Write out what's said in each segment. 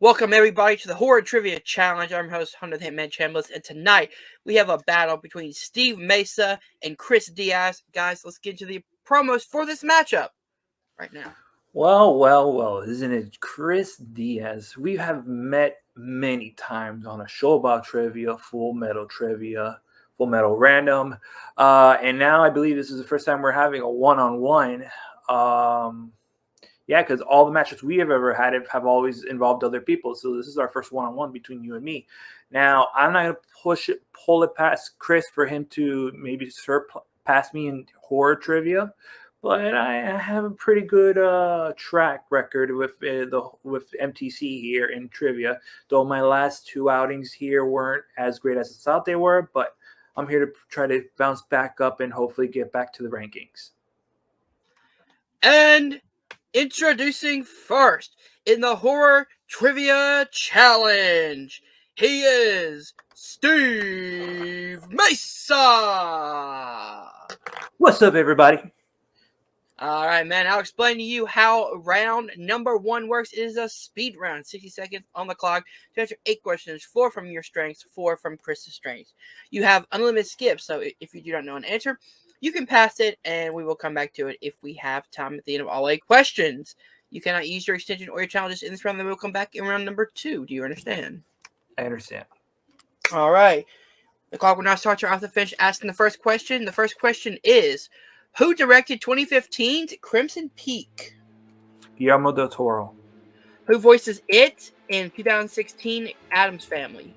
Welcome everybody to the Horror Trivia Challenge. I'm your host, Hunter the Hitman Chambliss, and tonight we have a battle between Steve Mesa and Chris Diaz. Guys, let's get into the promos for this matchup right now. Well, isn't it Chris Diaz? We have met many times on a show about trivia, Full Metal Trivia, Full Metal Random, and now I believe this is the first time we're having a one-on-one. Yeah, because all the matches we have ever had have always involved other people. So this is our first one-on-one between you and me. Now, I'm not going to pull it past Chris for him to maybe surpass me in horror trivia, but I have a pretty good track record with MTC here in trivia. Though my last two outings here weren't as great as I thought they were, but I'm here to try to bounce back up and hopefully get back to the rankings. And introducing first in the Horror Trivia Challenge, he is Steve Mesa. What's up, everybody? All right, man. I'll explain to you how round number one works. It is a speed round, 60 seconds on the clock to answer 8 questions, 4 from your strengths, 4 from Chris's strengths. You have unlimited skips, so if you do not know an answer, you can pass it, and we will come back to it if we have time at the end of all 8 questions. You cannot use your extension or your challenges in this round, then we'll come back in round number 2. Do you understand? I understand. All right. The clock will now start. You're off the finish asking the first question. The first question is, who directed 2015's Crimson Peak? Guillermo del Toro. Who voices it in 2016 Addams Family?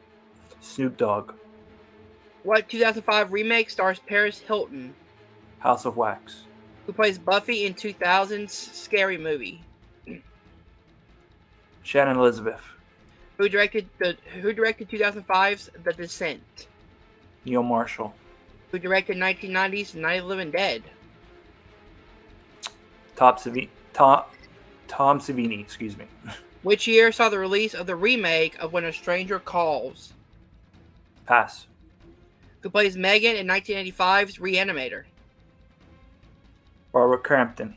Snoop Dogg. What 2005 remake stars Paris Hilton? House of Wax. Who plays Buffy in 2000's Scary Movie? Shannon Elizabeth. Who directed 2005's The Descent? Neil Marshall. Who directed 1990's Night of the Living Dead? Tom Savini, excuse me. Which year saw the release of the remake of When a Stranger Calls? Pass. Who plays Megan in 1985's Reanimator? Barbara Crampton.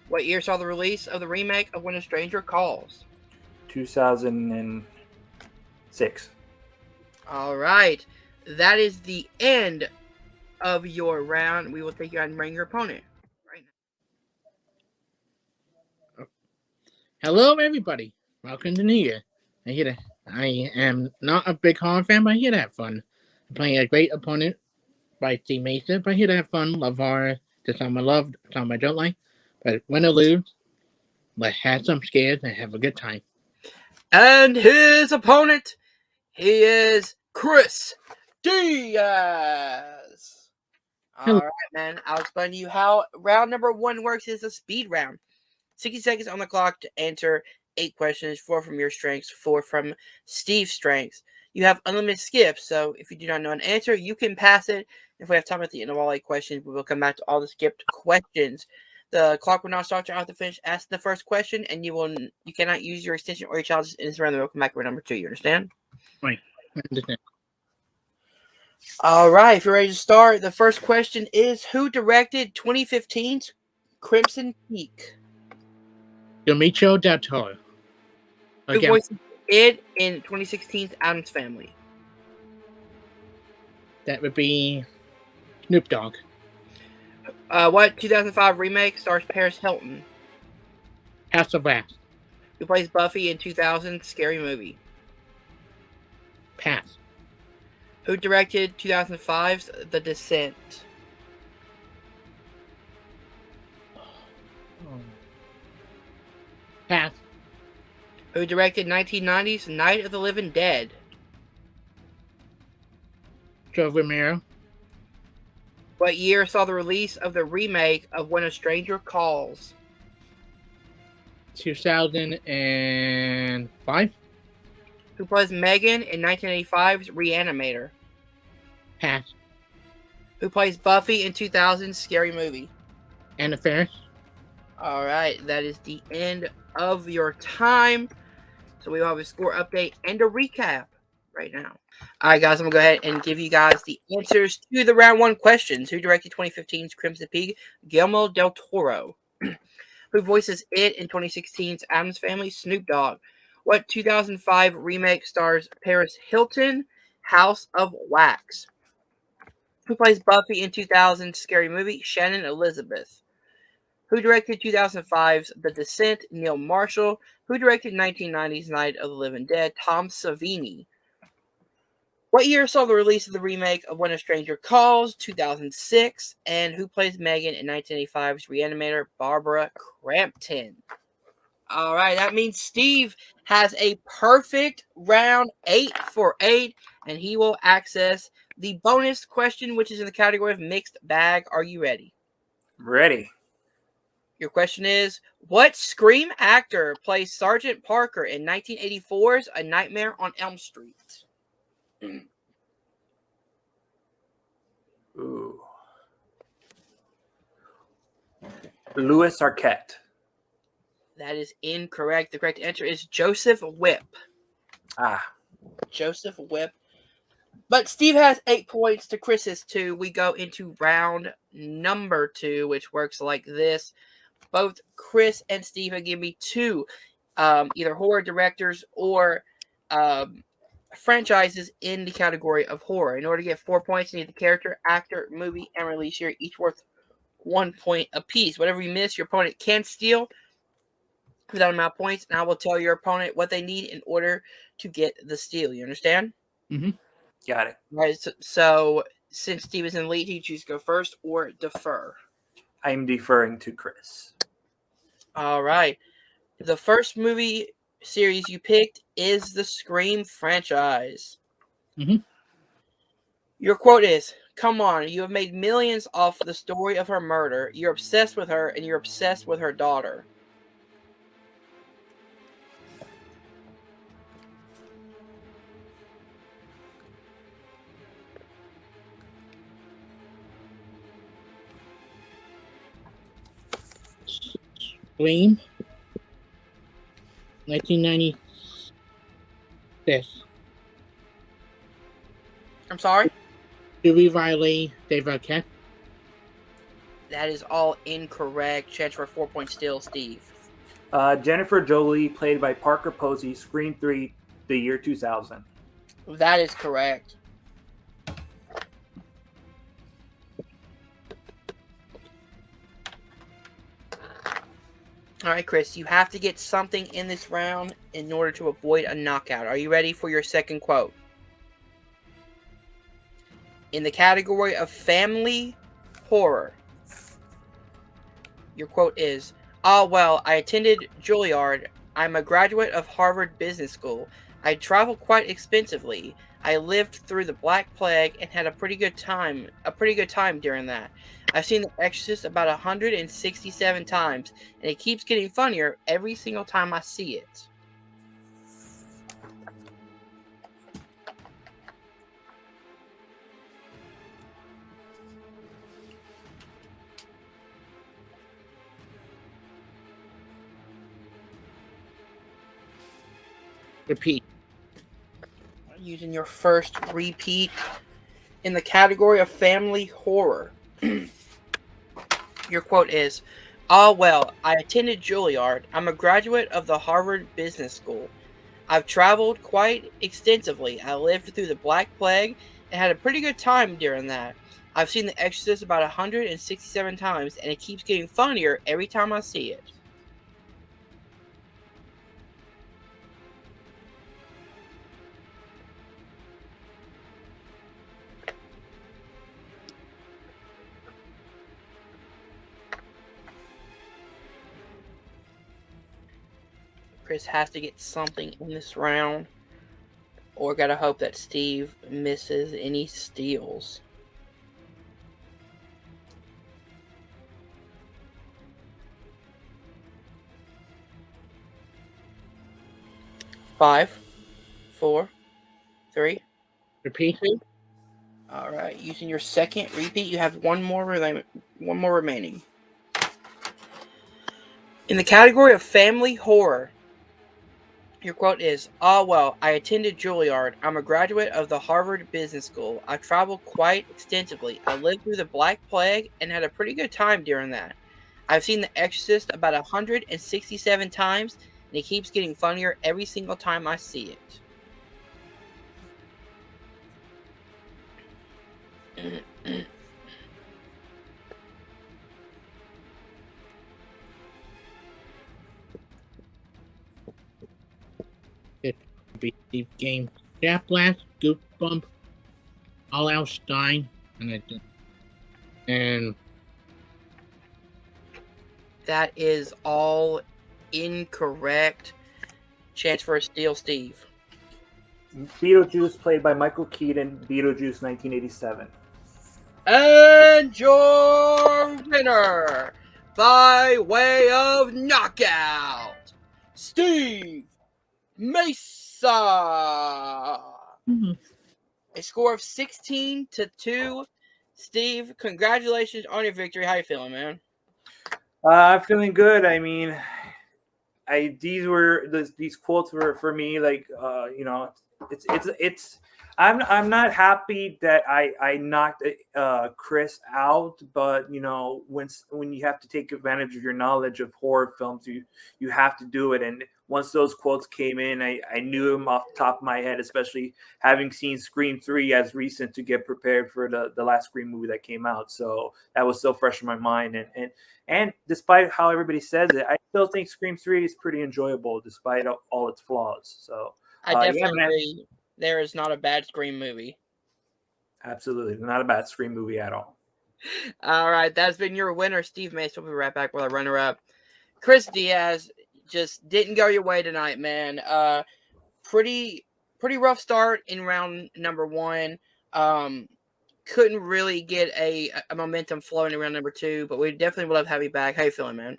What year saw the release of the remake of When a Stranger Calls? 2006. All right. That is the end of your round. We will take you out and bring your opponent right now. Hello, everybody. Welcome to New Year. I am not a big horror fan, but I'm here to have fun. I'm playing a great opponent by Steve Mesa, but I'm here to have fun, love horror. There's some I love, some I don't like. But win or lose, let's have some scares and have a good time. And his opponent, he is Chris Diaz. All right, man. I'll explain to you how round number 1 works. It's a speed round. 60 seconds on the clock to answer 8 questions, 4 from your strengths, 4 from Steve's strengths. You have unlimited skips, so if you do not know an answer, you can pass it. If we have time at the end of all 8 questions, we will come back to all the skipped questions. The clock will now start. You're out to finish asking the first question, and you cannot use your extension or your challenges in this round. Then we'll come back with number 2. You understand? Right. I understand. All right. If you're ready to start, the first question is, who directed 2015's Crimson Peak? Guillermo del Toro. Who voiced it in 2016's Addams Family? That would be Snoop Dogg. What 2005 remake stars Paris Hilton? House of Wax. Who plays Buffy in 2000's Scary Movie? Pass. Who directed 2005's The Descent? Pass. Who directed 1990's Night of the Living Dead? Joe Romero. What year saw the release of the remake of When a Stranger Calls? 2005. Who plays Megan in 1985's Reanimator? Pass. Who plays Buffy in 2000's Scary Movie? Anna Faris. All right, that is the end of your time. So we will have a score update and a recap right now. All right, guys, I'm going to go ahead and give you guys the answers to the round 1 questions. Who directed 2015's Crimson Peak? Guillermo del Toro. Who voices it in 2016's Addams Family? Snoop Dogg. What 2005 remake stars Paris Hilton, House of Wax? Who plays Buffy in 2000's Scary Movie? Shannon Elizabeth. Who directed 2005's The Descent? Neil Marshall. Who directed 1990's Night of the Living Dead? Tom Savini. What year saw the release of the remake of When a Stranger Calls? 2006. And who plays Megan in 1985's Reanimator? Barbara Crampton. All right, that means Steve has a perfect round 8 for 8, and he will access the bonus question, which is in the category of mixed bag. Are you ready? Ready. Your question is, what Scream actor plays Sergeant Parker in 1984's A Nightmare on Elm Street? Ooh. Louis Arquette. That is incorrect. The correct answer is Joseph Whipp. Joseph Whipp. But Steve has 8 points to Chris's 2. We go into round number 2, which works like this. Both Chris and Steve have given me 2 either horror directors or franchises in the category of horror. In order to get 4 points, you need the character, actor, movie, and release year, each worth 1 point apiece. Whatever you miss, your opponent can steal without amount of points, and I will tell your opponent what they need in order to get the steal. You understand? Mm-hmm. Got it. All right, so since Steve is in the lead, he choose to go first or defer. I am deferring to Chris. All right. The first movie series you picked is the Scream franchise. Mm-hmm. Your quote is, "Come on, you have made millions off the story of her murder. You're obsessed with her, and you're obsessed with her daughter." Scream. 1996. I'm sorry? Julie Riley, Dave Arquette. That is all incorrect. Chance for a 4-point steal, Steve. Jennifer Jolie, played by Parker Posey, Scream 3, the year 2000. That is correct. All right, Chris, you have to get something in this round in order to avoid a knockout. Are you ready for your second quote? In the category of family horror, your quote is, "Ah, well, I attended Juilliard. I'm a graduate of Harvard Business School. I traveled quite expensively. I lived through the Black Plague and had a pretty good time during that. I've seen The Exorcist about 167 times, and it keeps getting funnier every single time I see it." Repeat. Using your first repeat in the category of family horror. Your quote is, "Ah, well, I attended Juilliard. I'm a graduate of the Harvard Business School. I've traveled quite extensively. I lived through the Black Plague and had a pretty good time during that. I've seen The Exorcist about 167 times, and it keeps getting funnier every time I see it." Chris has to get something in this round, or gotta hope that Steve misses any steals. Five, 4, 3, Repeat. 2. All right, using your second repeat, you have one more remaining. In the category of family horror, your quote is, "Ah, well, I attended Juilliard. I'm a graduate of the Harvard Business School. I traveled quite extensively. I lived through the Black Plague and had a pretty good time during that. I've seen The Exorcist about 167 times, and it keeps getting funnier every single time I see it. Deep game. Jab blast, goop bump, all out Stein, and that is all incorrect. Chance for a steal, Steve. Beetlejuice, played by Michael Keaton, Beetlejuice, 1987. And your winner, by way of knockout, Steve Mesa. A score of 16-2. Steve, congratulations on your victory. How you feeling, man? I'm feeling good. I mean, these quotes were for me, like, it's I'm not happy that I knocked Chris out, but when you have to take advantage of your knowledge of horror films, you have to do it. And once those quotes came in, I knew them off the top of my head, especially having seen Scream 3 as recent to get prepared for the last Scream movie that came out. So that was still fresh in my mind. And despite how everybody says it, I still think Scream 3 is pretty enjoyable despite all its flaws. So I definitely agree. There is not a bad Scream movie. Absolutely. Not a bad Scream movie at all. All right. That's been your winner, Steve Mesa. We'll be right back with our runner-up. Chris Diaz just didn't go your way tonight, man. Pretty rough start in round number 1. Couldn't really get a momentum flowing in round number 2, but we definitely would love to have you back. How you feeling, man?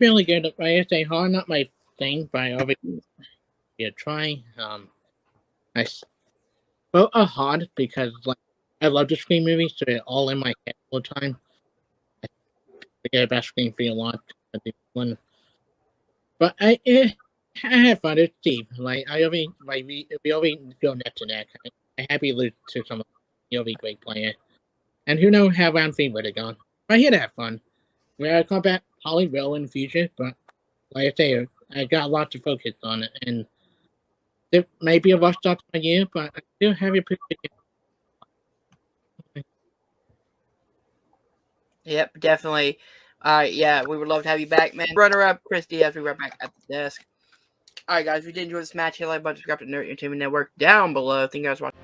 Feeling good. I say hard, not my thing, but I obviously try. I felt hard because I love the Scream movies, so they're all in my head all the time. I forget about Scream 3 a lot. But I had fun. It's Steve. We always go neck to neck. I'm happy to lose to someone. He'll be a great player. And who knows how round 3 would have gone. But here to have fun. We're come back probably will in the future, but like I say, I got a lot to focus on it. And there may be a rush start to my year, but I still have a pretty good. Yep, definitely. Yeah, we would love to have you back, man. Runner-up, Chris Diaz. We'll be right back at the desk. All right, guys, if you did enjoy this match, hit like button, subscribe to Nerd Entertainment Network down below. Thank you guys for watching.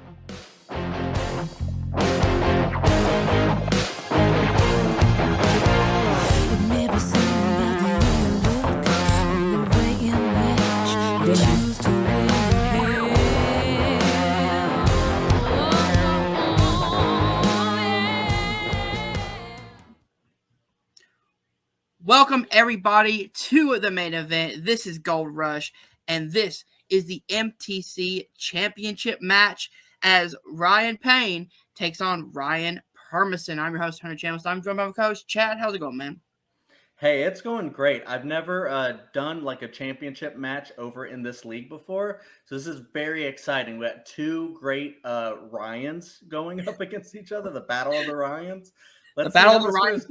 Welcome, everybody, to the main event. This is Gold Rush, and this is the MTC Championship match as Ryan Payne takes on Ryan Permison. I'm your host, Hunter Channels. I'm joined by my co-host, Chad. How's it going, man? Hey, it's going great. I've never done like a championship match over in this league before, so this is very exciting. We got 2 great Ryans going up against each other, the Battle of the Ryans. The Battle of the Ryans.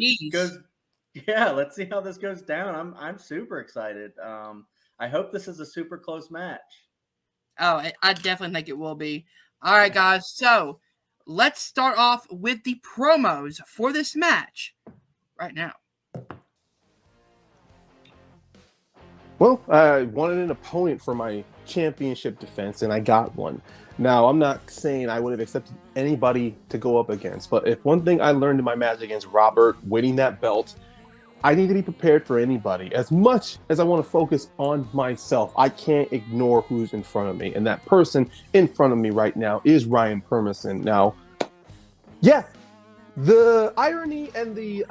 Yeah, let's see how this goes down. I'm super excited. I hope this is a super close match. Oh, I definitely think it will be. All right, guys. So let's start off with the promos for this match right now. Well, I wanted an opponent for my championship defense, and I got one. Now, I'm not saying I would have accepted anybody to go up against, but if one thing I learned in my match against Robert, winning that belt, I need to be prepared for anybody. As much as I want to focus on myself, I can't ignore who's in front of me. And that person in front of me right now is Ryan Permisson. Now, yeah, the irony and the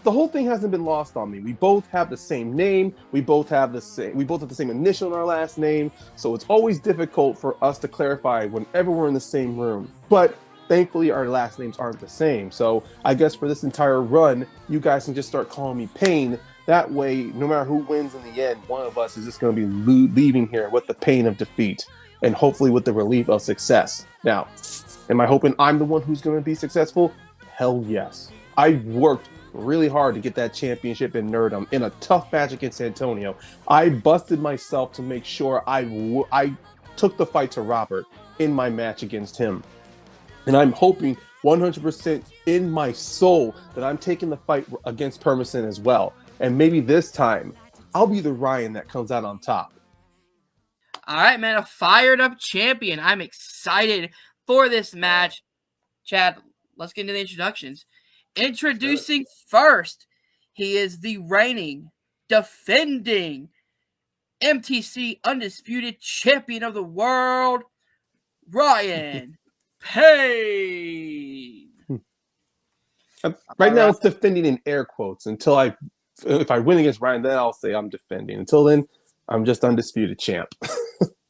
whole thing hasn't been lost on me. We both have the same name. We both have the same initial in our last name. So it's always difficult for us to clarify whenever we're in the same room. But thankfully, our last names aren't the same. So I guess for this entire run, you guys can just start calling me Payne. That way, no matter who wins in the end, one of us is just going to be leaving here with the pain of defeat and hopefully with the relief of success. Now, am I hoping I'm the one who's going to be successful? Hell yes. I worked really hard to get that championship in Nerdum in a tough match against Antonio. I busted myself to make sure I took the fight to Robert in my match against him. And I'm hoping 100% in my soul that I'm taking the fight against Permison as well. And maybe this time, I'll be the Ryan that comes out on top. All right, man, a fired up champion. I'm excited for this match. Chad, let's get into the introductions. Introducing first, he is the reigning, defending MTC Undisputed Champion of the World, Ryan Payne. Right now, it's defending in air quotes. If I win against Ryan, then I'll say I'm defending. Until then, I'm just undisputed champ.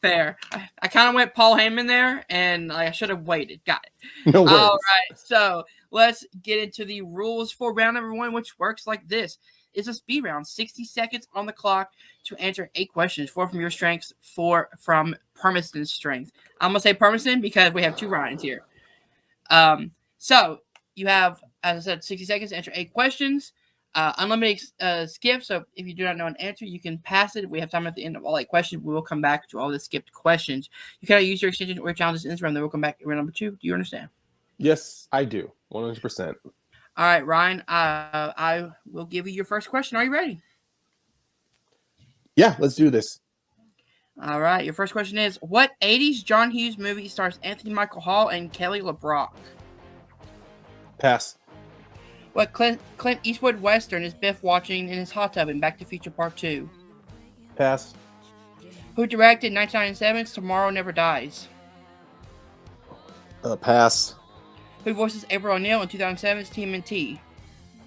Fair. I kind of went Paul Heyman there, and I should have waited. Got it. No worries. All right, so let's get into the rules for round number 1, which works like this. It's a speed round, 60 seconds on the clock to answer 8 questions, 4 from your strengths, 4 from Permisson's strength. I'm going to say Permisson because we have 2 Ryans here. So you have, as I said, 60 seconds to answer 8 questions. Unlimited skip, so if you do not know an answer, you can pass it. We have time at the end of all 8 questions. We will come back to all the skipped questions. You cannot use your extension or your challenges in this round. Then we'll come back to round number 2. Do you understand? Yes, I do. 100%. All right, Ryan, I will give you your first question. Are you ready? Yeah, let's do this. All right, your first question is, what 80s John Hughes movie stars Anthony Michael Hall and Kelly Lebrock? Pass. What Clint Eastwood Western is Biff watching in his hot tub in Back to the Future Part 2? Pass. Who directed 1997's Tomorrow Never Dies? Pass. Who voices April O'Neil in 2007's TMNT?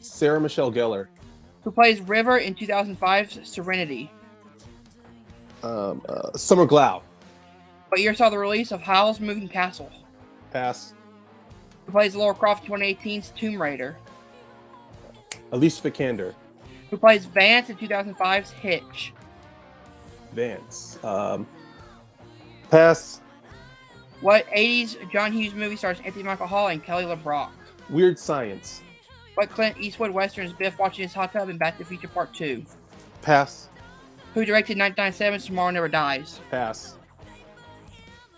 Sarah Michelle Gellar. Who plays River in 2005's Serenity? Summer Glau. What year saw the release of Howl's Moving Castle? Pass. Who plays Laura Croft in 2018's Tomb Raider? Alicia Vikander. Who plays Vance in 2005's Hitch? Vance. Pass. What 80s John Hughes movie stars Anthony Michael Hall and Kelly Lebrock? Weird Science. What Clint Eastwood Western is Biff watching his hot tub in Back to the Future Part 2? Pass. Who directed 1997's Tomorrow Never Dies? Pass.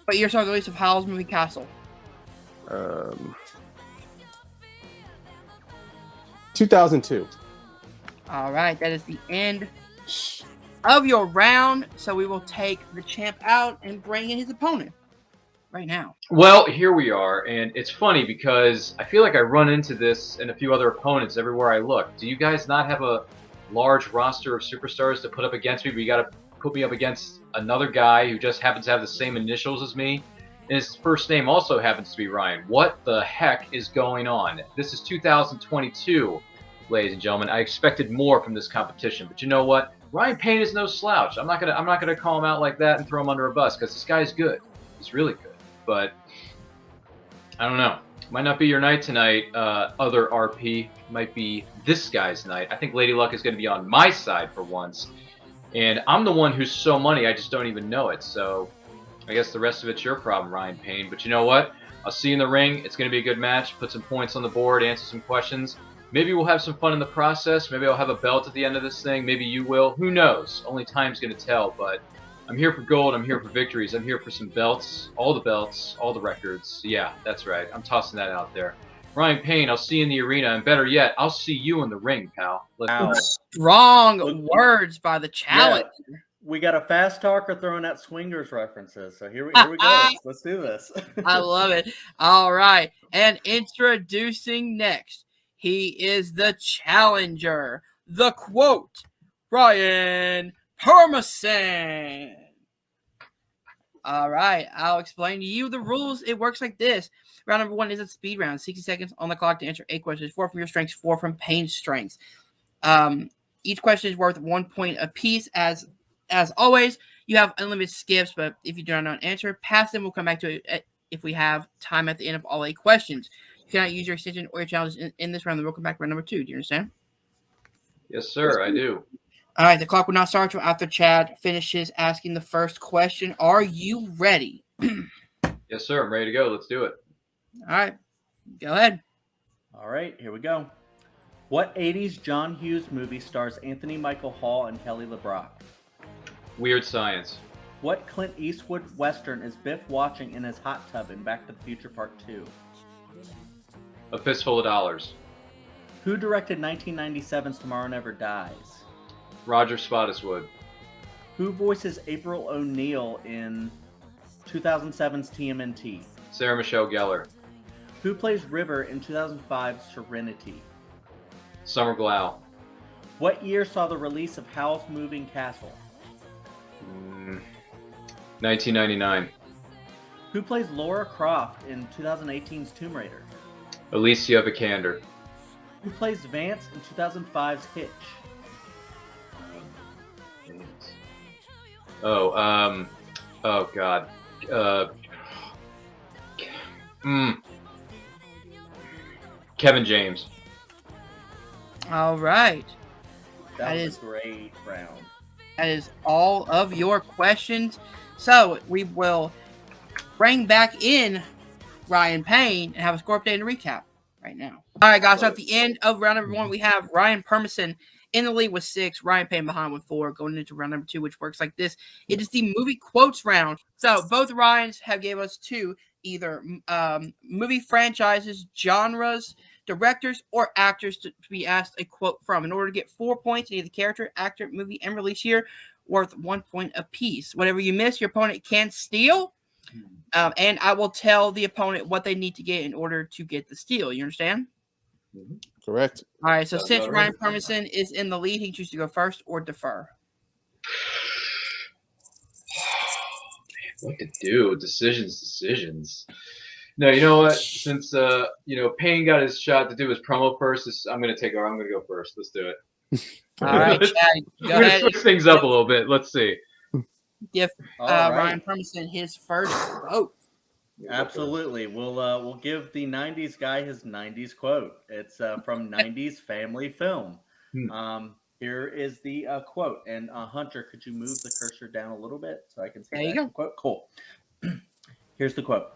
What year saw the release of Howl's Moving Castle? 2002. All right, that is the end of your round. So we will take the champ out and bring in his opponent right now. Well, here we are, and it's funny because I feel like I run into this and a few other opponents everywhere I look. Do you guys not have a large roster of superstars to put up against me, but you got to put me up against another guy who just happens to have the same initials as me? And his first name also happens to be Ryan. What the heck is going on? This is 2022, ladies and gentlemen. I expected more from this competition, but you know what? Ryan Payne is no slouch. I'm not gonna call him out like that and throw him under a bus because this guy's good. He's really good. But I don't know. Might not be your night tonight. Other RP might be this guy's night. I think Lady Luck is going to be on my side for once, and I'm the one who's so money I just don't even know it. So I guess the rest of it's your problem, Ryan Payne. But you know what? I'll see you in the ring. It's going to be a good match. Put some points on the board. Answer some questions. Maybe we'll have some fun in the process. Maybe I'll have a belt at the end of this thing. Maybe you will. Who knows? Only time's going to tell. But I'm here for gold. I'm here for victories. I'm here for some belts. All the records. Yeah, that's right. I'm tossing that out there. Ryan Payne, I'll see you in the arena. And better yet, I'll see you in the ring, pal. Let's go. Strong words by the challenger. Yeah. We got a fast talker throwing out swingers references. So here we go. Let's do this. I love it. All right. And introducing next, he is the challenger. The quote, Ryan Permisson. All right. I'll explain to you the rules. It works like this. Round number 1 is a speed round. 60 seconds on the clock to answer 8 questions. 4 from your strengths, 4 from Payne's strengths. Each question is worth 1 point apiece. As always, you have unlimited skips, but if you do not know an answer, pass them. We'll come back to it if we have time at the end of all 8 questions. You cannot use your extension or your challenges in this round. Then we'll come back to round number 2. Do you understand? Yes, sir. I do. All right. The clock will not start until after Chad finishes asking the first question. Are you ready? Yes, sir. I'm ready to go. Let's do it. All right. Go ahead. All right, here we go. What 80s John Hughes movie stars Anthony Michael Hall and Kelly LeBrock? Weird Science. What Clint Eastwood Western is Biff watching in his hot tub in Back to the Future Part 2? A Fistful of Dollars. Who directed 1997's Tomorrow Never Dies? Roger Spottiswoode. Who voices April O'Neil in 2007's TMNT? Sarah Michelle Gellar. Who plays River in 2005's Serenity? Summer Glau. What year saw the release of Howl's Moving Castle? 1999. Who plays Laura Croft in 2018's Tomb Raider? Alicia Vikander. Who plays Vance in 2005's Hitch? Oh God. Kevin James. All right. That was is a great round. That is all of your questions. So we will bring back in Ryan Payne and have a score update and recap right now. All right, guys. So at the end of round number 1, we have Ryan Permisson in the lead with 6, Ryan Payne behind with 4, going into round number 2, which works like this. It is the movie quotes round. So both Ryans have gave us 2, either movie franchises, genres, directors, or actors to be asked a quote from. In order to get 4 points in either character, actor, movie, and release year, worth 1 point apiece. Whatever you miss, your opponent can steal. And I will tell the opponent what they need to get in order to get the steal. You understand? Correct. All right, so since about Ryan right. Permisson is in the lead, he can choose to go first or defer. What to do? Decisions. No, you know what? Since Payne got his shot to do his promo first, I'm gonna go first. Let's do it. All right, Chad, We're go gonna ahead. switch things up a little bit. Let's see. Give All right. Ryan Permisson his first quote. Absolutely. We'll give the 90s guy his 90s quote. It's from 90s family film. Here is the quote. And Hunter, could you move the cursor down a little bit so I can see There you the go. quote? Cool. Here's the quote.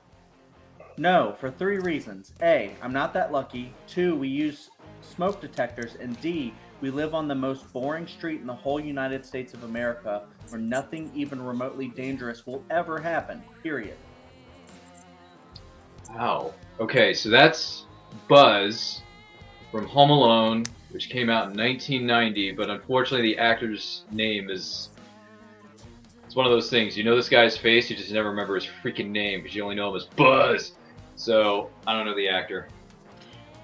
No, for 3 reasons. A, I'm not that lucky. 2, we use smoke detectors. And D, we live on the most boring street in the whole United States of America where nothing even remotely dangerous will ever happen. Period. Wow. Okay, so that's Buzz from Home Alone, which came out in 1990, but unfortunately the actor's name is... It's one of those things. You know this guy's face, you just never remember his freaking name because you only know him as Buzz. So, I don't know the actor.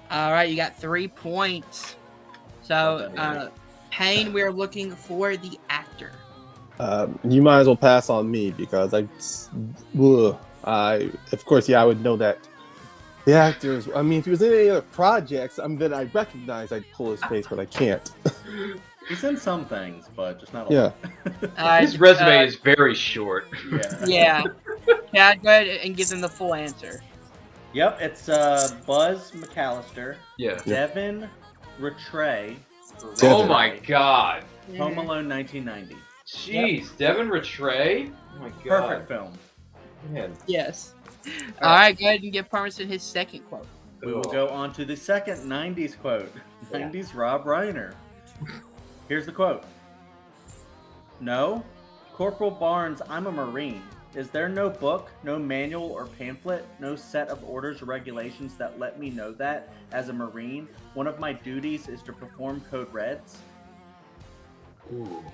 All right, you got 3 points. So, Payne, we're looking for the actor. You might as well pass on me because of course, I would know that the actors. I mean, if he was in any other projects, then I'd recognize I'd pull his face, but I can't. He's in some things, but just not a Yeah. lot. His resume is very short. Yeah. Chad, go ahead and give them the full answer. Yep, it's Buzz McAllister, Yeah. Devin Rattray. Oh my god. Home Alone 1990. Jeez, Devin Rattray? Oh my god. Perfect film. Man. Yes. All right, go ahead and give Permisson his second quote. We will go on to the second 90s quote. 90s Rob Reiner. Here's the quote. No, Corporal Barnes, I'm a Marine. Is there no book, no manual or pamphlet, no set of orders or regulations that let me know that, as a Marine, one of my duties is to perform Code Reds? Ooh.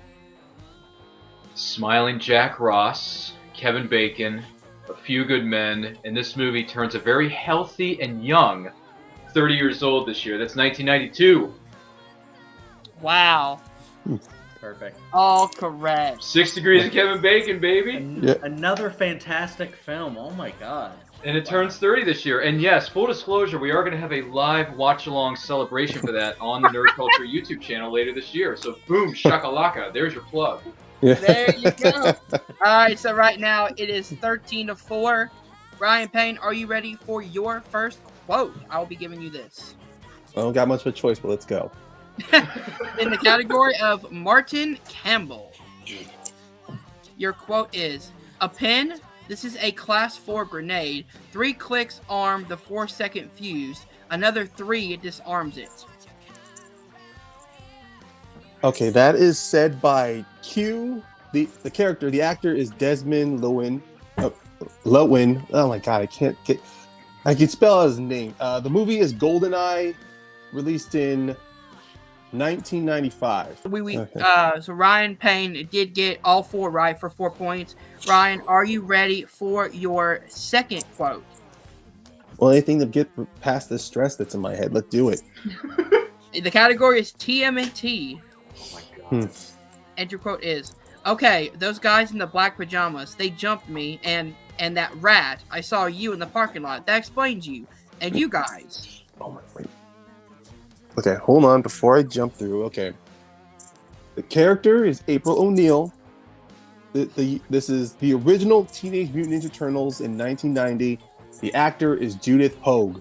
Smiling Jack Ross, Kevin Bacon, A Few Good Men, and this movie turns a very healthy and young 30 years old this year. That's 1992. Wow. Perfect. All correct. 6 Degrees of Kevin Bacon, baby. Another fantastic film. Oh my god. And it turns 30 this year. And yes, full disclosure, we are going to have a live watch-along celebration for that on the Nerd Culture YouTube channel later this year. So boom, shakalaka. There's your plug. There you go. All right, so right now it is 13-4. Ryan Payne, are you ready for your first quote? I will be giving you this. I don't got much of a choice, but let's go. In the category of Martin Campbell, your quote is, a pin, this is a class 4 grenade. 3 clicks arm the 4-second fuse. Another 3 disarms it. Okay, that is said by Q. The character, the actor is Desmond Llewellyn. Llewellyn. Oh my god, I can spell out his name. The movie is GoldenEye, released in 1995. So Ryan Payne did get all 4 right for 4 points. Ryan, are you ready for your second quote? Well, anything to get past the stress that's in my head. Let's do it. The category is TMNT. Oh my god. And your quote is, okay, those guys in the black pajamas, they jumped me, and that rat, I saw you in the parking lot. That explains you. And you guys. Oh my wait. Okay, hold on before I jump through. Okay. The character is April O'Neil. This is the original Teenage Mutant Ninja Turtles in 1990. The actor is Judith Hoag.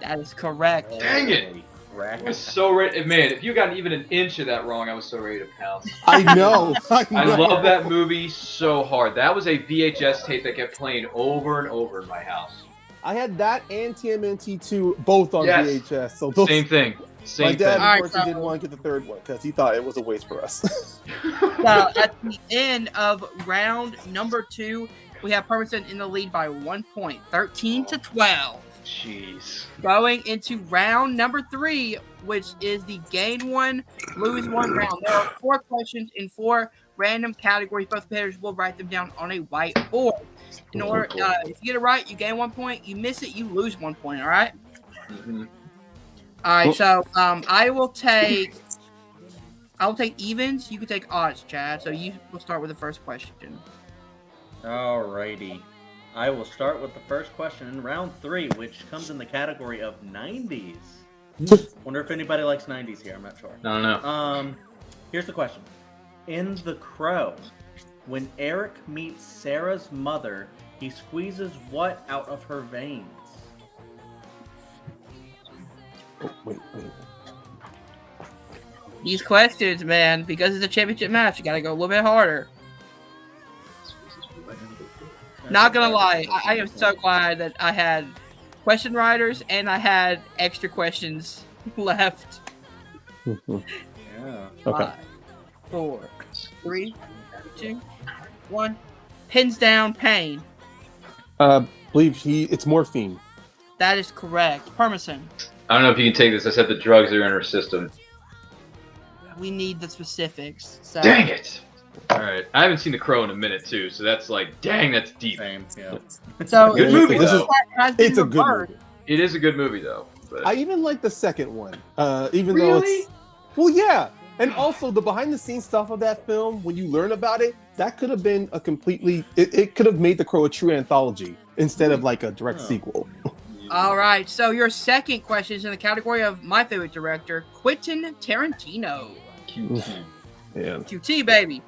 That is correct. Dang it! I was so ready. Man, if you got even an inch of that wrong, I was so ready to pounce. I know. I love that movie so hard. That was a VHS tape that kept playing over and over in my house. I had that and TMNT2 both on Yes. VHS. So those, Same my dad, Alright, of course, he didn't want to get the third one because he thought it was a waste for us. So at the end of round number 2, we have Permison in the lead by 1 point, 13-12. Jeez. Going into round number 3, which is the gain 1, lose 1 round. There are 4 questions in 4 random categories. Both players will write them down on a whiteboard. In order, if you get it right, you gain 1 point. You miss it, you lose 1 point. All right. Mm-hmm. All right. So I will take evens. You can take odds, Chad. So you will start with the first question. Alrighty. I will start with the first question in round 3, which comes in the category of 90s. Wonder if anybody likes 90s here. I'm not sure. I don't know. Here's the question. In The Crow, when Eric meets Sarah's mother, he squeezes what out of her veins? Oh, wait. These questions, man, because it's a championship match, you got to go a little bit harder. Not gonna lie, I am so glad that I had question writers and I had extra questions left. Yeah. Okay. 5, 4, 3, 2, 1. Pins down, Payne. Believe it's morphine. That is correct. Permison. I don't know if you can take this. I said the drugs are in her system. We need the specifics. So. Dang it! All right, I haven't seen The Crow in a minute too, so that's like, dang, that's deep. Same, yeah. So Good movie, though. It's a good movie. It is a good movie though. But... I even like the second one, even Really? though it's well, yeah. And also the behind-the-scenes stuff of that film, when you learn about it, that could have been a completely. It could have made The Crow a true anthology instead of like a direct sequel. All right. So your second question is in the category of my favorite director, Quentin Tarantino. Yeah. QT, baby.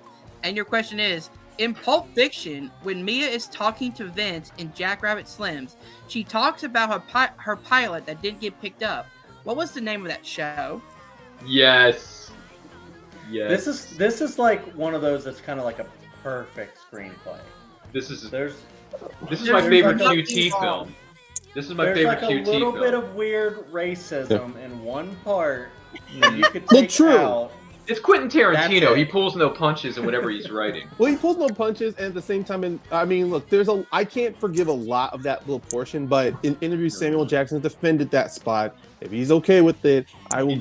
And your question is, in Pulp Fiction, when Mia is talking to Vince in Jackrabbit Slims, she talks about her pilot that didn't get picked up. What was the name of that show? Yes. Yes. This is like one of those that's kind of like a perfect screenplay. This is There's my favorite like QT film. This is my there's favorite like a QT little film. bit of weird racism in one part that you could take true. out. It's Quentin Tarantino. That's it. He pulls no punches in whatever he's writing. Well, he pulls no punches, and at the same time, I mean, look, I can't forgive a lot of that little portion, but in interviews, Samuel Jackson defended that spot. If he's okay with it, I will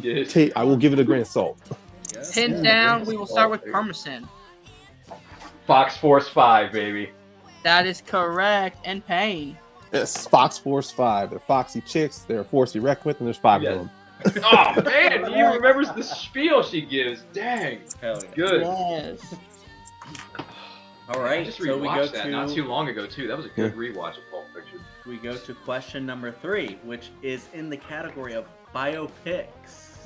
give it a grain of salt. Pins down. We will start with Permison. Fox Force 5, baby. That is correct. And Payne. Yes, Fox Force 5. They're foxy chicks. They're a force you reckon with, and there's 5 of them. Oh man, he remembers the spiel she gives. Dang. Hell yeah. Good. Yes. All I right, just so we go rewatched that to not too long ago too. That was a good rewatch of Pulp Fiction. we go to question number 3, which is in the category of biopics.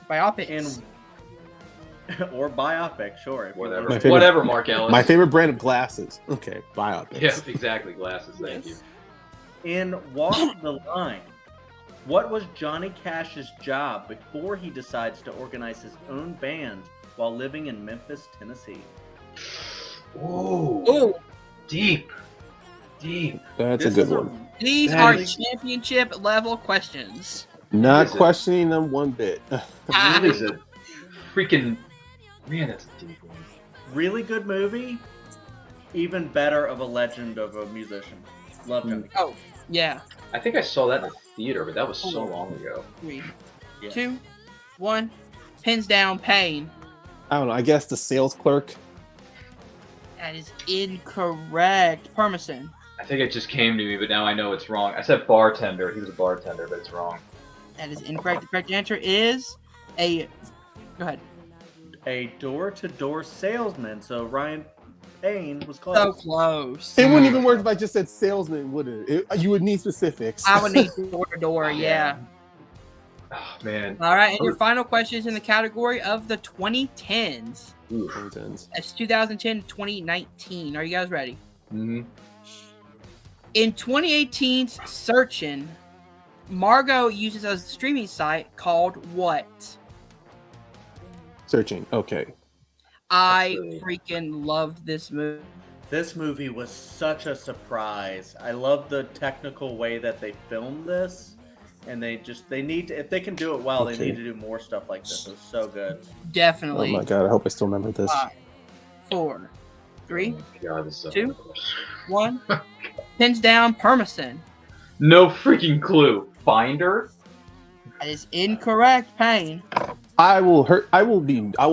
Biopics. Or biopic, sure. if you Whatever. want. Whatever, Mark Ellis. My favorite brand of glasses. Okay, biopics. Yeah, exactly. Glasses. Thank you. In Walk the Line, what was Johnny Cash's job before he decides to organize his own band while living in Memphis, Tennessee? Ooh. Deep. That's This a good is one. These That are is- championship level questions. Not Is it? questioning them one bit. That is a freaking man, that's a deep one. Really good movie. Even better of a legend of a musician. Love him. Oh, yeah. I think I saw that in the theater, but that was so long ago. 3, Yeah. 2, 1. Pins down, Payne. I don't know. I guess the sales clerk. That is incorrect. Permisson. I think it just came to me, but now I know it's wrong. I said bartender. He was a bartender, but it's wrong. That is incorrect. The correct answer is a. Go ahead. A door-to-door salesman. So Ryan Payne was close. So close. It wouldn't even work if I just said salesman, would it? You would need specifics. I would need door to door. Yeah. Oh, man. All right, and your final question is in the category of the 2010s. Oof. That's 2010 to 2019. Are you guys ready? Mm-hmm. In 2018's Searchin', Margot uses a streaming site called what? Searching. Okay. I Absolutely. freaking loved this movie. This movie was such a surprise. I love the technical way that they filmed this. And they need to, if they can do it well, Okay. they need to do more stuff like this. It was so good. Oh Definitely. my god! I hope I still remember this. 5, 4, 3, God, this is 2, 1. Pins down, Permisson. No freaking clue. Finder? That is incorrect, Payne. I will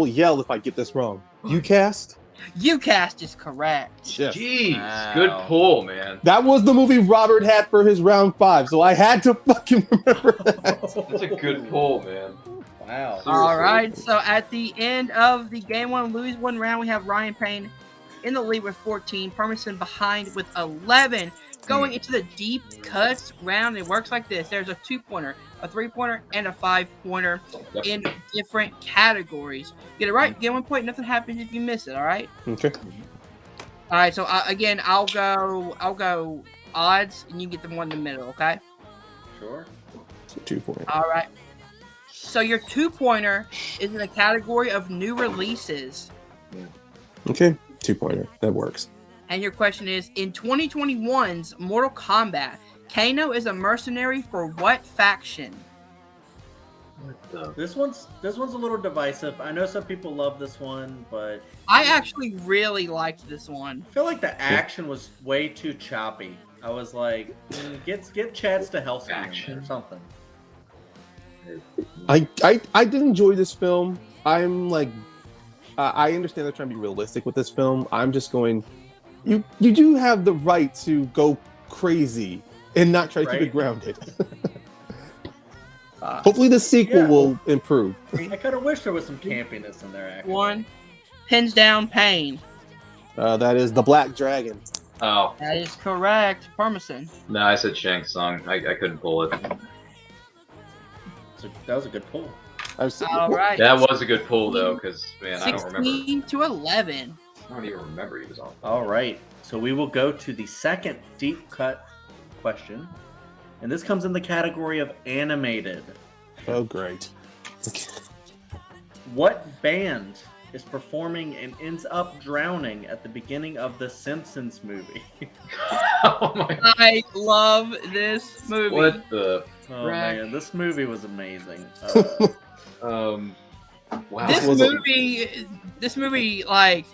yell if I get this wrong. You cast? UCast is correct. Yes. Jeez. Wow. Good pull, man. That was the movie Robert had for his round 5, so I had to fucking remember that. That's a good pull, man. Wow. All right, so at the end of the game one, lose one round, we have Ryan Payne in the lead with 14, Permisson behind with 11. Going into the deep cuts round, it works like this. There's a 2-pointer, a 3-pointer, and a 5-pointer Yep. in different categories. Get it right, get 1 point. Nothing happens if you miss it. All right. Okay. All right. So again, I'll go odds, and you get the one in the middle. Okay. Sure. 2 points. All right. So your 2-pointer is in the category of new releases. Okay. 2-pointer. That works. And your question is, in 2021's Mortal Kombat, Kano is a mercenary for what faction? This one's a little divisive. I know some people love this one, but I actually really liked this one. I feel like the action was way too choppy. I was like, get Chad Stahelski Action. or something. I did enjoy this film. I'm like, I understand they're trying to be realistic with this film. I'm just going, you do have the right to go crazy and not try to keep Right. it grounded. Hopefully the sequel Yeah. will improve. I kind of wish there was some campiness in there. Actually. 1, pins down, Payne. That is the Black Dragon. Oh, That is correct, Permisson. no, I said Shang Tsung. I couldn't pull it. That was a good pull. All right. That was a good pull, though, because, man, I don't remember. 16 to 11. I don't even remember he was on. All right, so we will go to the second deep cut question, and this comes in the category of animated. Oh, great. What band is performing and ends up drowning at the beginning of the Simpsons movie? Oh my god. I love this movie. What the? Oh Right. man, this movie was amazing. Wow. This movie, like,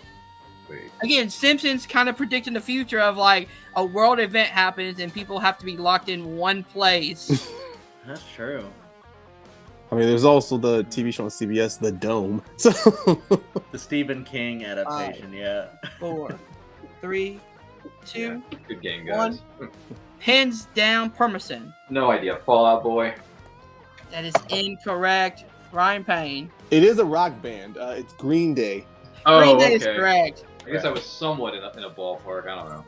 Wait. again, Simpsons kind of predicting the future of, like, a world event happens and people have to be locked in one place. That's true. I mean, there's also the TV show on CBS, The Dome. So The Stephen King adaptation, yeah. 4, 3, 2, Good game, guys. pins down, Permisson. No idea. Fallout Boy. That is incorrect. Ryan Payne. it is a rock band. It's Green Day. Oh, Green Day okay. is correct. I guess I was somewhat in a ballpark. I don't know.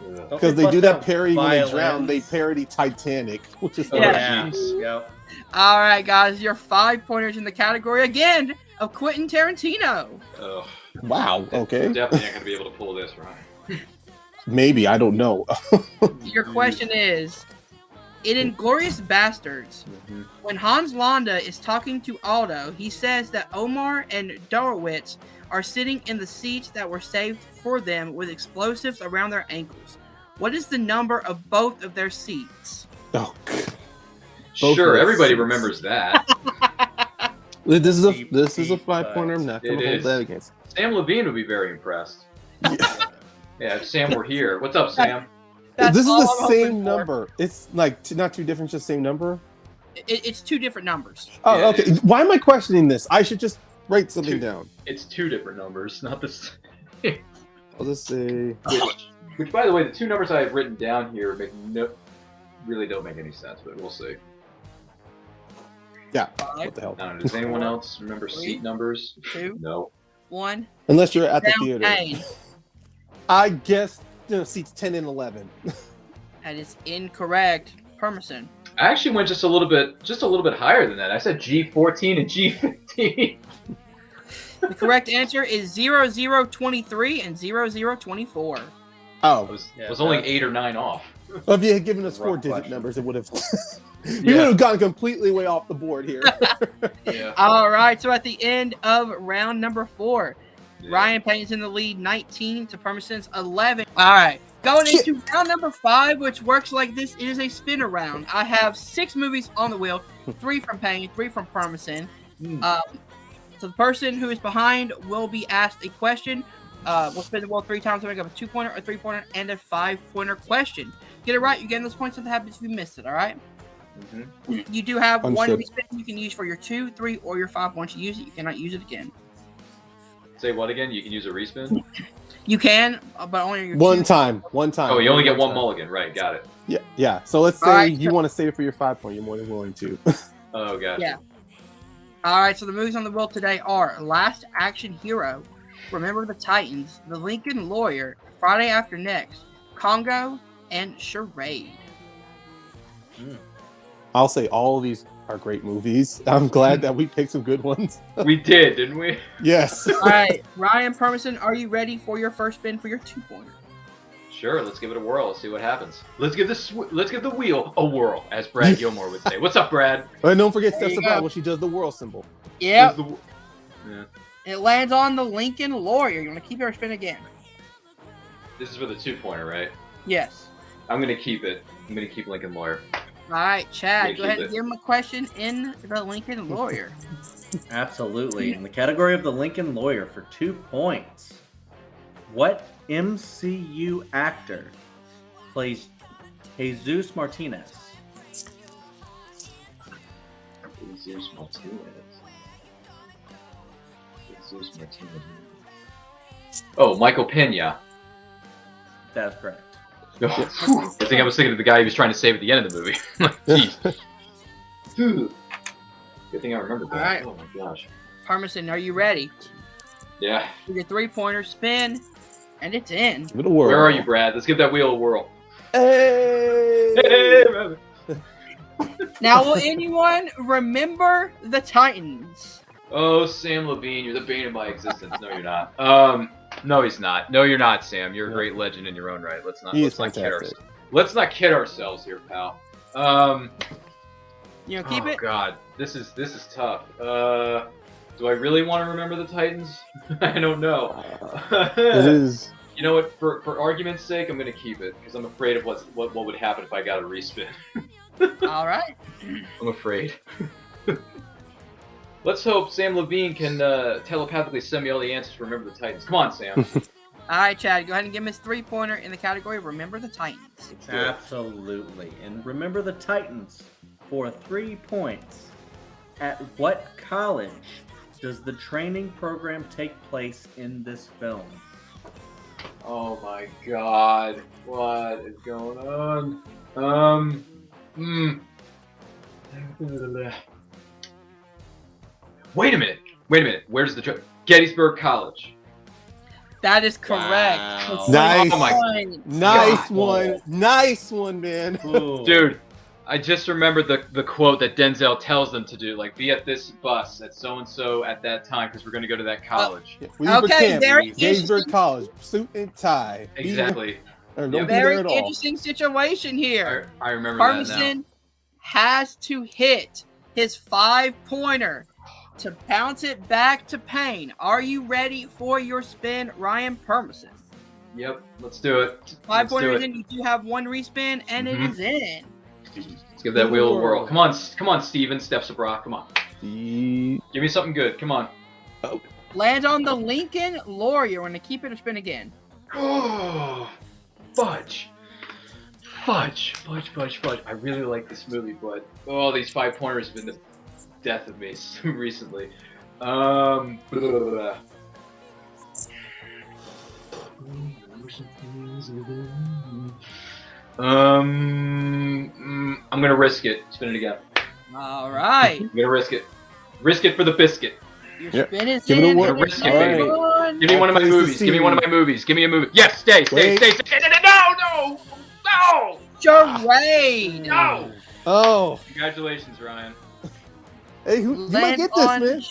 Yeah. Don't Because they bust do that out parody when they violins. drown. They parody Titanic, which is Oh, Yeah. jeez. Yep. All right, guys, your 5-pointers in the category again of Quentin Tarantino. Ugh. wow. Okay, Definitely not going to be able to pull this, right? maybe I don't know. Your question is, in Inglourious Bastards, when Hans Landa is talking to Aldo, he says that Omar and Dorowitz are sitting in the seats that were saved for them with explosives around their ankles. What is the number of both of their seats? Oh, Both Sure, of everybody us. remembers that. This is a Deep, 5-pointer. I'm not going It to hold is. that against. Sam Levine would be very impressed. Yeah, if Sam were here. What's up, Sam? That's This is all the I'm hoping same for. number. It's like not two different, just same number. It's two different numbers. Oh, Yeah, okay. it is. Why am I questioning this? I should just write something down. It's two different numbers, not the same. I'll just say. Which, by the way, the two numbers I have written down here really don't make any sense, but we'll see. Yeah. 5, What the hell? I don't know, does anyone else remember seat numbers? 2, No. 1. Unless you're at the Down theater. Payne. I guess seats 10 and 11. That is incorrect. Permisson. I actually went just a little bit higher than that. I said G14 and G15. The correct answer is 0023 and 0024. Oh, I was only 8 or 9 off. well, if you had given us Rough 4-digit question. numbers, it would have. We would have gone completely way off the board here. Yeah. All right, so at the end of round number 4, Yeah. Ryan Payne's in the lead, 19 to Permisson's 11. All right, going into round number 5, which works like this. It is a spinner round. I have 6 movies on the wheel, 3 from Payne, 3 from Permisson. So the person who is behind will be asked a question. We'll spin the wheel 3 times to make up a 2-pointer, a 3-pointer, and a 5-pointer question. Get it right, you get those points. Something happens if you missed it. All right. You do have one Understood. respin you can use for your 2, 3, or your 5. Once you use it, you cannot use it again. Say what again? You can use a respin? You can, but only on your One 2. time. Oh, you only get one time. mulligan. Right, got it. Yeah. So let's say Alright, you so- want to save it for your 5-point. You're more than willing to. Oh, gotcha. Yeah. All right, so the movies on the wheel today are Last Action Hero, Remember the Titans, The Lincoln Lawyer, Friday After Next, Congo, and Charade. I'll say all of these are great movies. I'm glad that we picked some good ones. We did, didn't we? Yes. All right, Ryan Permisson, are you ready for your first spin for your 2-pointer? Sure, let's give it a whirl. Let's see what happens. Let's give the wheel a whirl, as Brad Gilmore would say. What's up, Brad? And don't forget There Steph you Sabbat go. when she does the whirl symbol. Yep, Yeah. it lands on The Lincoln Lawyer. You want to keep your spin again? This is for the 2-pointer, right? Yes. I'm gonna keep it. I'm gonna keep Lincoln Lawyer. All right, Chad, Yeah, go ahead keep and it. give him a question in The Lincoln Lawyer. Absolutely. In the category of the Lincoln Lawyer for 2 points, what MCU actor plays Jesus Martinez? Jesus Martinez. Jesus Martinez. Oh, Michael Pena. That's correct. I think I was thinking of the guy he was trying to save at the end of the movie. Jeez. Good thing I remembered that. All right. Oh my gosh. Permisson, are you ready? Yeah. For your 3-pointer spin, and it's in. Give it a whirl. Where are you, Brad? Let's give that wheel a whirl. Hey! Hey, brother. Now, will anyone remember the Titans? Oh, Sam Levine, you're the bane of my existence. No, you're not. No, he's not. No, you're not, Sam. You're a great legend in your own right. Let's not He is kid fantastic. Let's not kid ourselves here, pal. You know, keep Oh it. God, this is tough. Do I really want to remember the Titans? I don't know. It is. You know what? For argument's sake, I'm gonna keep it because I'm afraid of what would happen if I got a respin. All right. I'm afraid. Let's hope Sam Levine can telepathically send me all the answers to Remember the Titans. Come on, Sam. All right, Chad, go ahead and give him his 3-pointer in the category of Remember the Titans. Absolutely. And remember the Titans for 3 points. At what college does the training program take place in this film? Oh my God, what is going on? Wait a minute. Where's the Gettysburg College? That is correct. Wow. Nice. Oh my Points. Nice God. one. Nice one, man. Ooh. Dude, I just remembered the quote that Denzel tells them to do, like, be at this bus at so-and-so at that time because we're going to go to that college. We Okay, for camp. very Gettysburg interesting. College, suit and tie. Exactly. Or don't Yeah. be there Very at all. interesting situation here. I remember that now. Permisson has to hit his 5-pointer to bounce it back to Payne. Are you ready for your spin, Ryan Permisson? Yep, let's do it. Let's 5-pointer do is it. in. You do have 1 respin, and it Mhm. is in. Let's give that wheel a whirl. Come on, Steven, Steph Sabra, come on. Give me something good. Come on. Land on the Lincoln Lawyer. Want to keep it or spin again? Oh, fudge. I really like this movie, but these 5-pointers have been the death of me recently. I'm gonna risk it. Spin it again. All right. I'm gonna risk it. Risk it for the biscuit. Your Yep. spin is Give it a in. whirl. Risk it, All baby. right. Give me one of my All plays movies. to Give me see. one of my movies. Give me a movie. Yes, stay. No. Charade. No. Oh, Congratulations, Ryan. hey, you might Land get this, on man.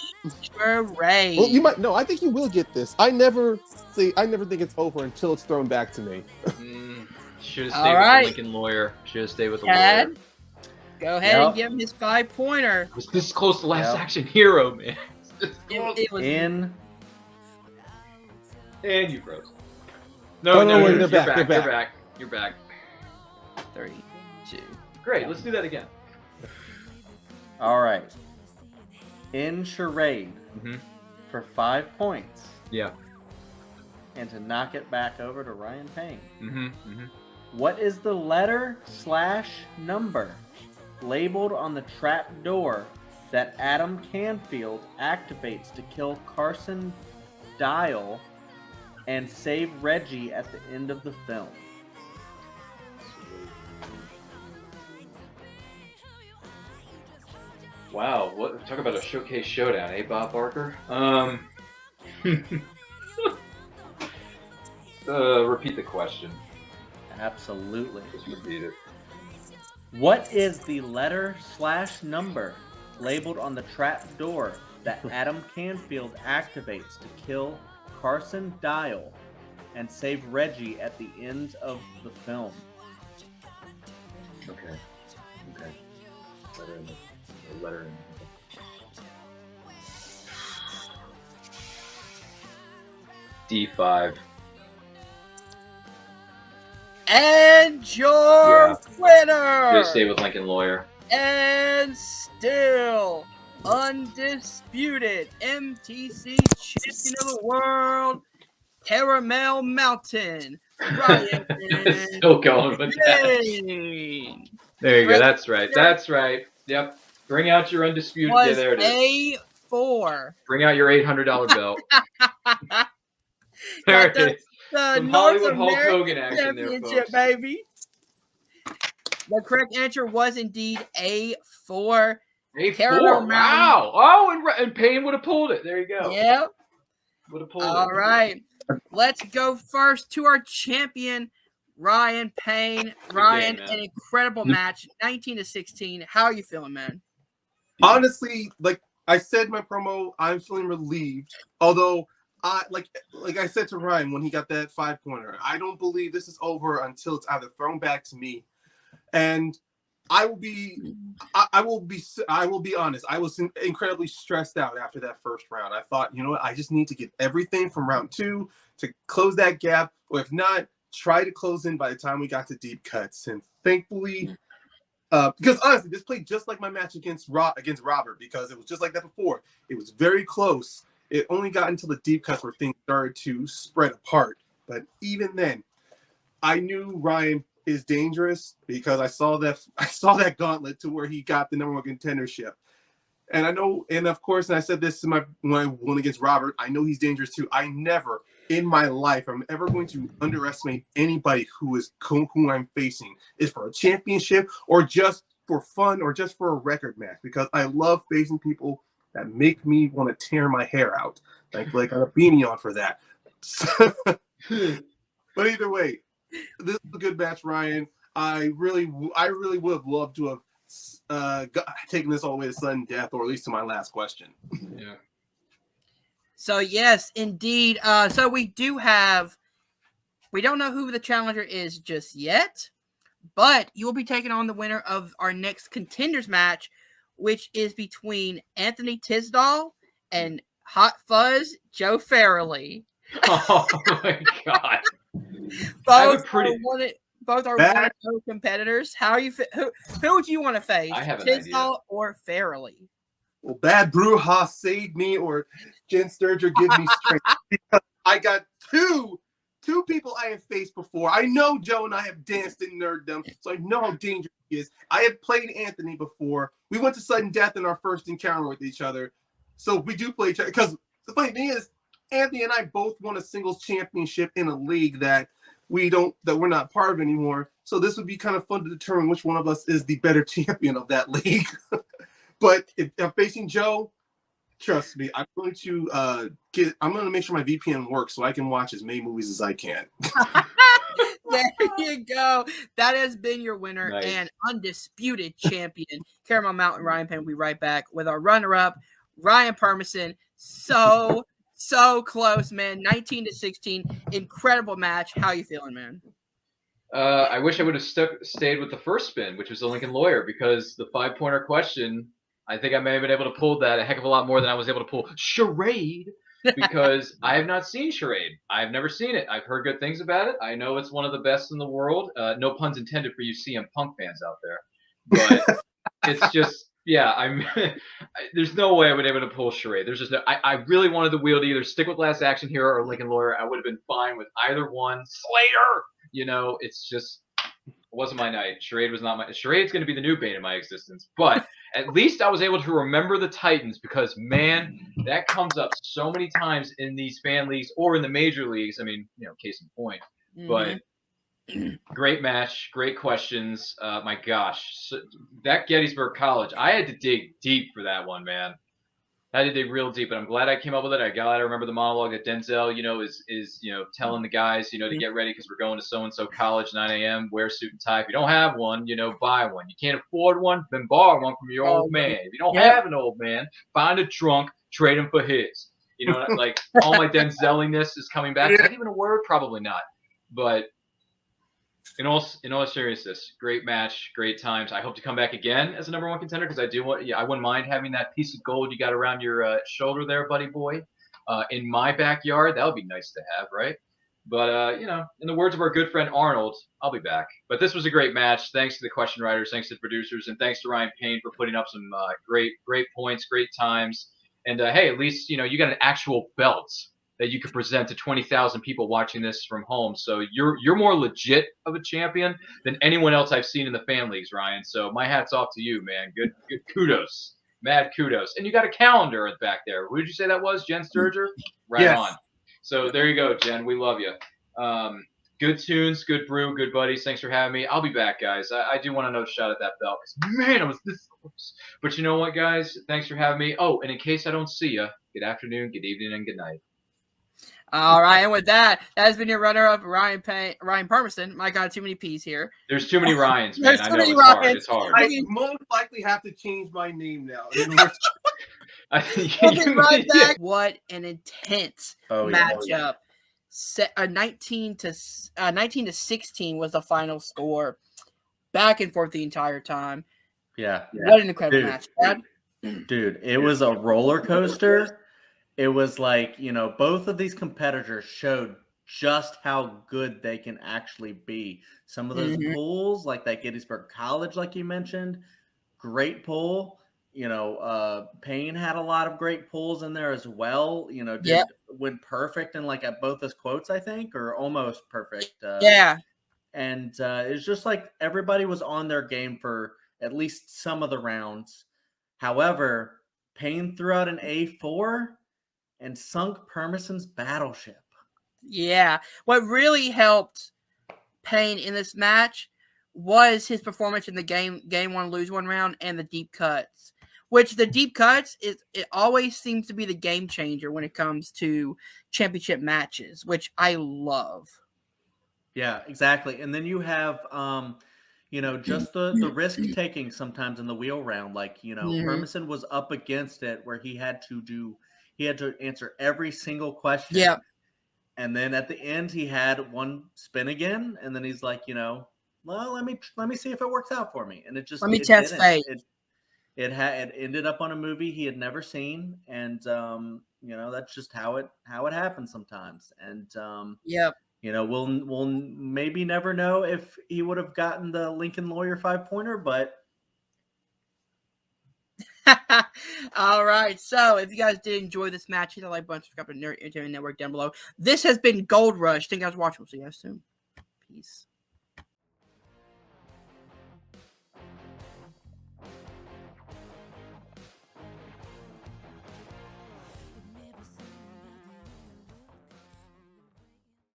Charade. Well, you might. No, I think you will get this. I never think it's over until it's thrown back to me. Should have All stayed with right. the Lincoln Lawyer. Should have stayed with the lawyer. Chad, go ahead and Yep. give him his 5-pointer. Was this close to Last Yep. Action Hero, man? It was In And you froze. Oh, no, wait, you're they're back, back. they're You're back. back. You're back. 32. Great. Let's do that again. all right. In charade Mhm. for 5 points, Yeah. and to knock it back over to Ryan Payne. Mm-hmm. What is the letter/number labeled on the trap door that Adam Canfield activates to kill Carson Dial and save Reggie at the end of the film? Wow. What? Talk about a showcase showdown, eh, Bob Barker? Repeat the question. Absolutely. Just repeat it. What is the letter/number labeled on the trap door that Adam Canfield activates to kill Carson Dial and save Reggie at the end of the film? Okay. Letter in. D5. And your Yeah. winner, Just stay with Lincoln Lawyer. and still undisputed MTC champion of the world, Caramel Mountain, Ryan Still going with that. Payne. There you go. That's right. That's right. Yep. Bring out your undisputed. Yeah, Was there it is. A4. Bring out your $800 belt. There Got it is. The Some North Hollywood Hulk American Hogan action there, Championship, folks. baby. The correct answer was indeed A4. A4. Caramel Mountain. Wow. Oh, and Payne would have pulled it. There you go. Yep. Would have pulled it. All right. Let's go first to our champion, Ryan Payne. Ryan, man. an incredible match, 19-16. How are you feeling, man? Honestly, like I said in my promo, I'm feeling relieved. Although I like I said to Ryan when he got that 5-pointer, I don't believe this is over until it's either thrown back to me. And I will be honest. I was incredibly stressed out after that first round. I thought, you know what, I just need to get everything from round 2 to close that gap, or if not, try to close in by the time we got to deep cuts. And thankfully, because honestly, this played just like my match against Robert, because it was just like that before. It was very close. It only got until the deep cuts where things started to spread apart. But even then, I knew Ryan is dangerous because I saw that gauntlet to where he got the #1 contendership. And I know, and of course, and I said this when I won against Robert, I know he's dangerous too. I never in my life I'm ever going to underestimate anybody who I'm facing, is for a championship or just for fun or just for a record match, because I love facing people that make me want to tear my hair out. Thankfully, I got a beanie on for that. But either way, this is a good match, Ryan. I really would have loved to have taken this all the way to sudden death, or at least to my last question. Yeah. So, yes, indeed. So we don't know who the challenger is just yet, but you will be taking on the winner of our next contenders match, which is between Anthony Tisdall and Hot Fuzz Joe Farrelly. Oh my God. Both are That- 1-0 competitors. How are you? Who would you want to face? I have an Tisdall idea. or Farrelly? Well, Bad Bruja saved me, or Jen Sturger give me strength. Because I got two people I have faced before. I know Joe and I have danced in nerddom, so I know how dangerous he is. I have played Anthony before. We went to sudden death in our first encounter with each other. So we do play each other. Because the funny thing is, Anthony and I both won a singles championship in a league that we're not part of anymore. So this would be kind of fun to determine which one of us is the better champion of that league. But if I'm facing Joe, trust me, I'm going to make sure my VPN works so I can watch as many movies as I can. There you go. That has been your winner and undisputed champion, Caramel Mountain Ryan Payne. We'll be right back with our runner-up, Ryan Permisson. So close, man. 19-16. Incredible match. How you feeling, man? I wish I would have stayed with the first spin, which was the Lincoln Lawyer, because the 5-pointer question, I think I may have been able to pull that a heck of a lot more than I was able to pull Charade, because I have not seen Charade. I've never seen it. I've heard good things about it. I know it's one of the best in the world. No puns intended for you CM Punk fans out there. But it's just, yeah, there's no way I would be able to pull Charade. There's just no, I really wanted the wheel to either stick with Last Action Hero or Lincoln Lawyer. I would have been fine with either one. Slater! You know, it's just, it wasn't my night. Charade was not my, Charade's going to be the new bane of my existence. But at least I was able to remember the Titans, because, man, that comes up so many times in these fan leagues or in the major leagues. I mean, you know, case in point. Mm-hmm. But great match, great questions. My gosh, that Gettysburg College, I had to dig deep for that one, man. I had to dig real deep, but I'm glad I came up with it. I glad I remember the monologue that Denzel, you know, is you know, telling the guys, you know, to get ready because we're going to so-and-so college, 9 a.m., wear a suit and tie. If you don't have one, you know, buy one. You can't afford one, then borrow one from your old man. If you don't have an old man, find a drunk, trade him for his. You know, like, all my Denzeliness is coming back. Is that even a word? Probably not. But in all seriousness, great match, great times. I hope to come back again as a number one contender, because I wouldn't mind having that piece of gold you got around your shoulder there, buddy boy, in my backyard. That would be nice to have, right? But you know, in the words of our good friend Arnold, I'll be back. But this was a great match. Thanks to the question writers, thanks to the producers, and thanks to Ryan Payne for putting up some great points, great times. And hey, at least, you know, you got an actual belt that you could present to 20,000 people watching this from home. So you're more legit of a champion than anyone else I've seen in the fan leagues, Ryan. So my hat's off to you, man. Good kudos. Mad kudos. And you got a calendar back there. Who did you say that was? Jen Sturger? Right on. So there you go, Jen. We love you. Good tunes, good brew, good buddies. Thanks for having me. I'll be back, guys. I do want another shot at that belt, because, man, I was this close. But you know what, guys? Thanks for having me. Oh, and in case I don't see you, good afternoon, good evening, and good night. All right, and with that has been your runner-up, Ryan Permisson. My God, too many P's here. There's too many Ryans, man. I know it's hard. I most likely have to change my name now. Right back. What an intense matchup! 19 to 16 was the final score. Back and forth the entire time. Yeah. What an incredible match, Dad. Dude, it was a roller coaster. It was like, you know, both of these competitors showed just how good they can actually be. Some of those pulls, like that Gettysburg College, like you mentioned, great pull. You know, Payne had a lot of great pulls in there as well. You know, went perfect in like at both his quotes, I think, or almost perfect. And it's just like everybody was on their game for at least some of the rounds. However, Payne threw out an A4 and sunk Permisson's battleship. Yeah. What really helped Payne in this match was his performance in the game one, lose one round, and the deep cuts. Which the deep cuts, it always seems to be the game changer when it comes to championship matches, which I love. Yeah, exactly. And then you have you know, just the risk taking sometimes in the wheel round. Like, you know, Permisson was up against it where he had to answer every single question. Yeah. And then at the end he had one spin again, and then he's like, you know, well, let me see if it works out for me. And it just test fate. It ended up on a movie he had never seen, and you know, that's just how it happens sometimes. And you know, we'll maybe never know if he would have gotten the Lincoln Lawyer 5-pointer, but All right. So if you guys did enjoy this match, hit the like button, subscribe to Nerd Entertainment Network down below. This has been Gold Rush. Thank you guys for watching. We'll see you guys soon. Peace.